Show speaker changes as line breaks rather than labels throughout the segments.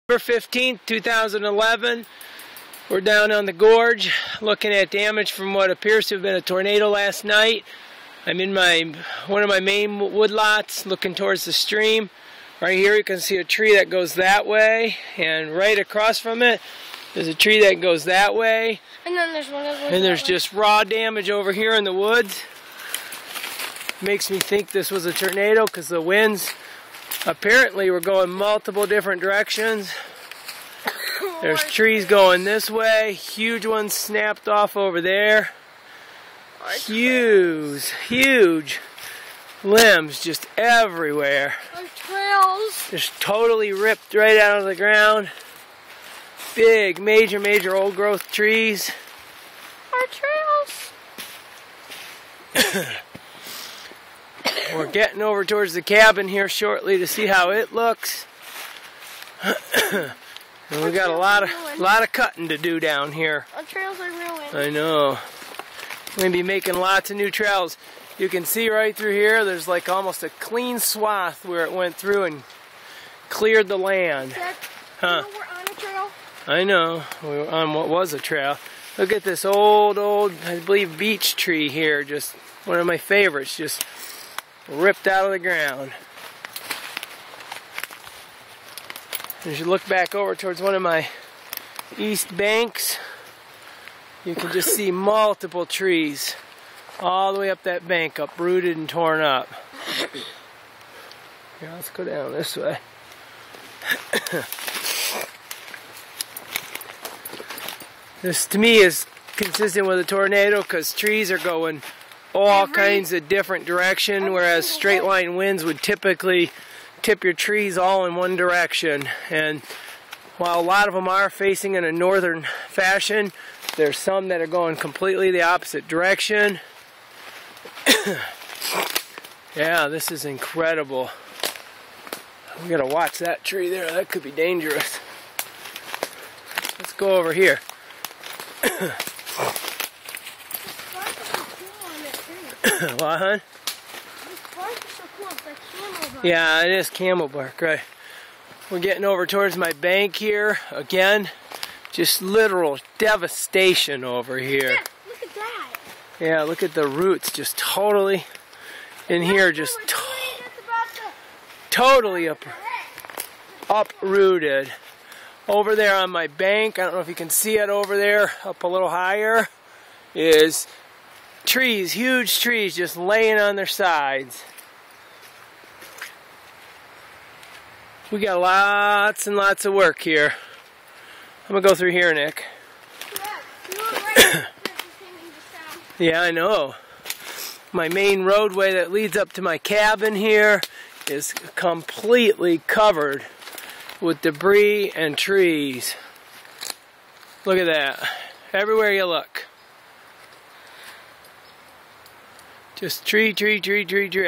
November 15th, 2011. We're down on the gorge looking at damage from what appears to have been a tornado last night. I'm in one of my main woodlots looking towards the stream. Right here you can see a tree that goes that way, and right across from it there's a tree that goes that way.
And then there's one that goes
and there's just raw damage over here in the woods. Makes me think this was a tornado because the winds apparently were going multiple different directions. There's trees going this way. Huge ones snapped off over there. Huge limbs just everywhere.
Trails.
Just totally ripped right out of the ground. Big, major old growth trees.
Our trails.
We're getting over towards the cabin here shortly to see how it looks. And we got a lot of cutting to do down here.
Our trails are ruined.
I know. We're gonna be making lots of new trails. You can see right through here, there's like almost a clean swath where it went through and cleared the land.
Dad,
Huh?
you know we're on a trail?
I know. We're on what was a trail. Look at this old, I believe, beech tree here. Just one of my favorites. Just ripped out of the ground. As you look back over towards one of my east banks, you can just see multiple trees all the way up that bank, uprooted and torn up. Here, let's go down this way. This to me is consistent with a tornado because trees are going all kinds of different direction, whereas straight line winds would typically tip your trees all in one direction. And while a lot of them are facing in a northern fashion, there's some that are going completely the opposite direction. Yeah, this is incredible. We gotta watch that tree there. That could be dangerous. Let's go over here. What, hon? Yeah, it is camel bark, right? We're getting over towards my bank here. Again, just literal devastation over here.
Dad, look at that.
Yeah, look at the roots just totally in here, just totally uprooted. Over there on my bank, I don't know if you can see it over there, up a little higher, is trees, huge trees just laying on their sides. We got lots and lots of work here. I'm gonna go through here, Nick. Yeah, I know. My main roadway that leads up to my cabin here is completely covered with debris and trees. Look at that. Everywhere you look. Just tree.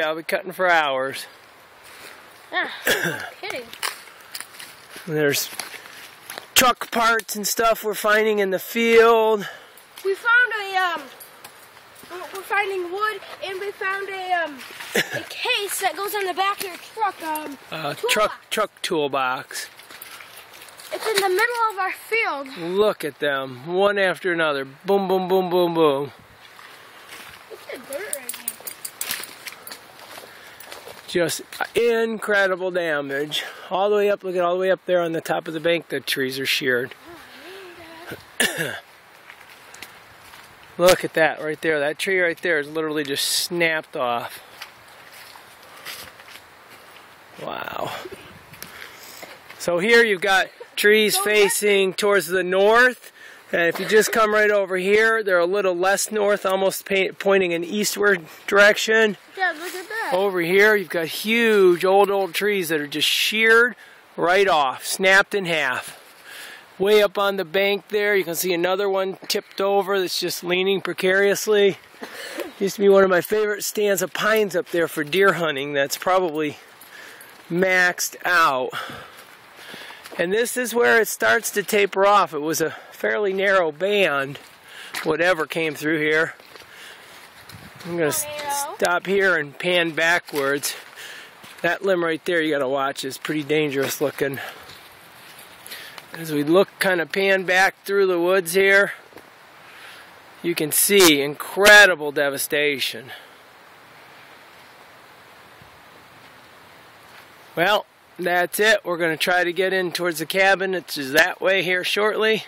I'll be cutting for hours.
Yeah, no kidding.
There's truck parts and stuff we're finding in the field.
We found we're finding wood, and we found a case that goes on the back of your truck.
Truck toolbox.
It's in the middle of our field.
Look at them, one after another. Boom, boom, boom, boom, boom.
Look at the dirt right here.
Just incredible damage. All the way up, look at all the way up there on the top of the bank, the trees are sheared.
Oh,
Look at that right there. That tree right there is literally just snapped off. Wow. So here you've got trees facing towards the north. And if you just come right over here, they're a little less north, almost pointing in eastward direction.
Dad, look at that.
Over here, you've got huge old trees that are just sheared right off, snapped in half. Way up on the bank there, you can see another one tipped over that's just leaning precariously. Used to be one of my favorite stands of pines up there for deer hunting. That's probably maxed out. And this is where it starts to taper off. It was a fairly narrow band, whatever came through here. I'm going to stop here and pan backwards. That limb right there you got to watch is pretty dangerous looking. As we look, kind of pan back through the woods here, you can see incredible devastation. Well, that's it. We're going to try to get in towards the cabin. It's that way here shortly.